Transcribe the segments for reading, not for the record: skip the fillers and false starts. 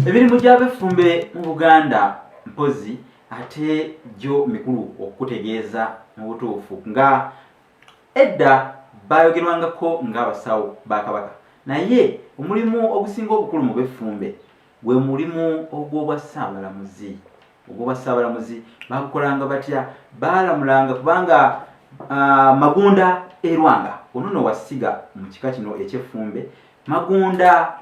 Emirimu gy'abeffumbe mu Buganda mpozi ate gyo mikulu okutegeeza mu butuufu nga edda bayogerwangako ng'abasawo ba Kabaka, naye omulimu ogusinga obukulu mu beffumbe gwe mulimu ogw'obwa Ssaabalamuzi. Ogw'obwa Ssaabalamuzi bagukolanga batya? Baalamulanga kubanga Magunda e Lwanga ono nno wasiga mu kika kino eky'effumbe. Magunda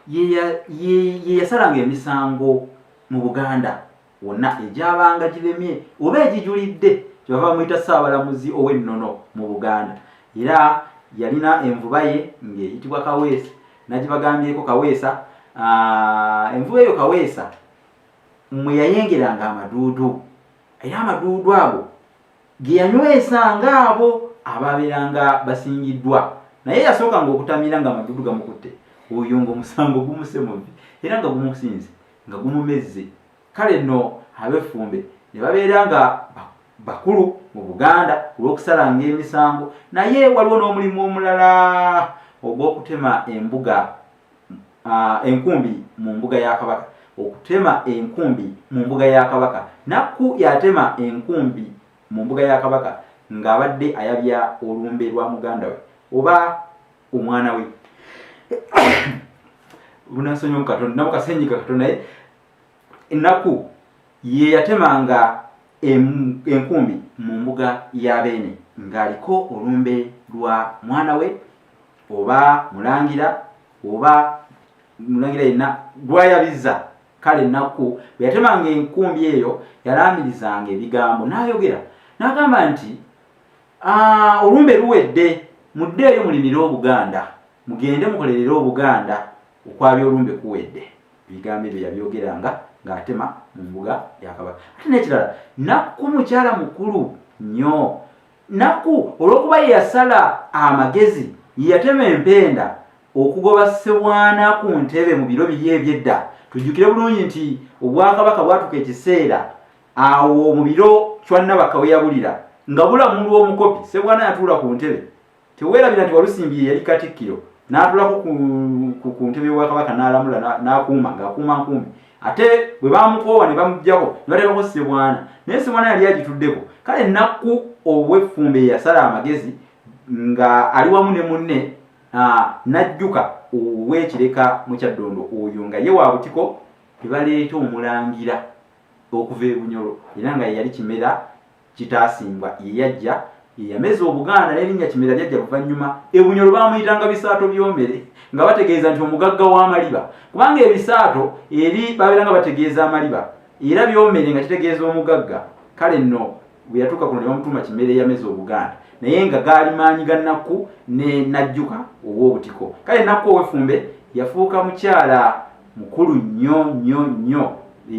ye yasalanga emisango mu Buganda wonna egyabanga giremye oba egijulidde, kyebava bamuyita Ssaabalamuzi ow'ennono mu Buganda. Era yalina envuba ye ng'eyitibwa Kaweesa, nagibagambyeko Kaweesa. Envuba eyo Kaweesa mwe yayengeranga amaduudu, era amaduudu ago ge yanywesanga abo ababeeranga basingiddwa, naye yasookanga okutamira nga amaduudu gamukutte. Oyo ng'omusango gumuse mubi era nga gumusinze nga gumumezze. Kale nno abeffumbe ne babeera nga bakulu mu Buganda olw'okusalanga emisango, naye waliwo n'omulimu omulala ogw'okutema enkumbi mu mbuga ya Kabaka. Okutema enkumbi mu mbuga ya Kabaka. Nakku yatema enkumbi mu mbuga ya Kabaka ng'abadde ayabya olumbe lwa muganda we oba omwana we. Bunasonyiwa mu Katonda namukasenyiga Katonda naye Nakku ye yatemanga enkumbi mu mbuga ya Beene ng'aliko olumbe lwa mwana we oba mulangira yenna lwayabizza. Kale Nakku bwe yatemanga enkumbi eyo yalamirizanga ebigambo n'ayogera n'agamba nti olumbe luwedde, muddeeyo mulimire Obuganda, mugende mukolerere Obuganda, okwabya olumbe kuwedde. Ebigambo ebyo yabyogeranga ng'atema mu mbuga ya Kabaka. Ate n'ekirala, Nakku mukyala mukulu nnyo. Nakku olw'okuba ye yasala amagezi ye yatema empenda okugoba Ssebwana ku ntebe mu biro biri eby'edda. Tujjukire bulungi nti Obwakabaka bwatuka ekiseera awo mu biro Chwannabaka we yabulira nga bulamulwa omukopi, Ssebwana yatuula ku ntebe. Teweerabira nti Walusimbi yali Katikkiro n'atuulako ku ntebe y'Obwakabaka n'alamula n'akuuma ng'akuuma nkumbi. Ate bwe bamukoowa ne bamuggyako ne bateekako Ssebwana, naye Ssebwana yali agituddeko. Kale Nakku ow'effumbe yasala amagezi nga ali wamu ne munne n'ajjuka ow'Ekireka mu Kyaddondo oyo nga ye wa butiko ne baleeta omulangira okuva e Bunyoro era nga ye yali Kimera Kitaasimbwa, ye yajja ye yameza Obuganda n'erinnya Kimera lyajja luvannyuma. E Bunyoro baamuyitanga Bisaato by'Omere nga bategeeza nti omugagga w'amaliba, kubanga ebisaato eri babeera nga bategeeza amaliba era by'Omere nga kitegeeza omugagga. Kale nno bwe yatuuka kuno ne bamutuuma Kimera eyameza Obuganda, naye nga gaali maanyi ga Nakku ne Najjuka ow'obutiko. Kale Nakku ow'effumbe yafuuka mukyala mukulu nnyo nnyo nnyo,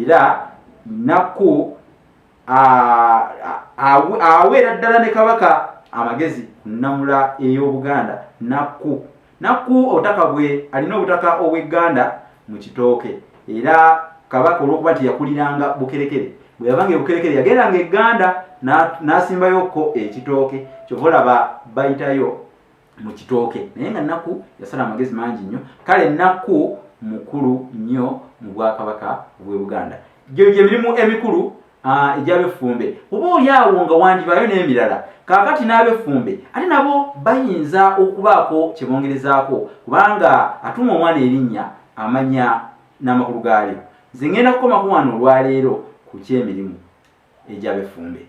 era Nakku aweera ddala ne Kabaka amagezi nnamula ey'Obuganda. Nakku obutaka bwe alina obutaka obw'Egganda mu Kitooke, era Kabaka olw'okuba nti yakuliranga Bukerekere, bwe yavanga e Bukerekere yagendanga Egganda n'asimbayoko Ekitooke, kyova olaba bayitayo mu Kitooke. Naye nga Nakku yasala amagezi mangi nnyo. Kale Nakku mukulu nnyo mu Bwakabaka bw'e Buganda. Gye mirimu emikulu egy'abeffumbe. Oba oli awo nga wandibaayo n'emirala, kaakati n'abeffumbe ate nabo bayinza okubaako kye bongerezaako, kubanga atuma omwana erinnya amanya n'amakulu gaalyo. Nze ngenda kukomako wano olwaleero ku ky'emirimu egy'abeffumbe.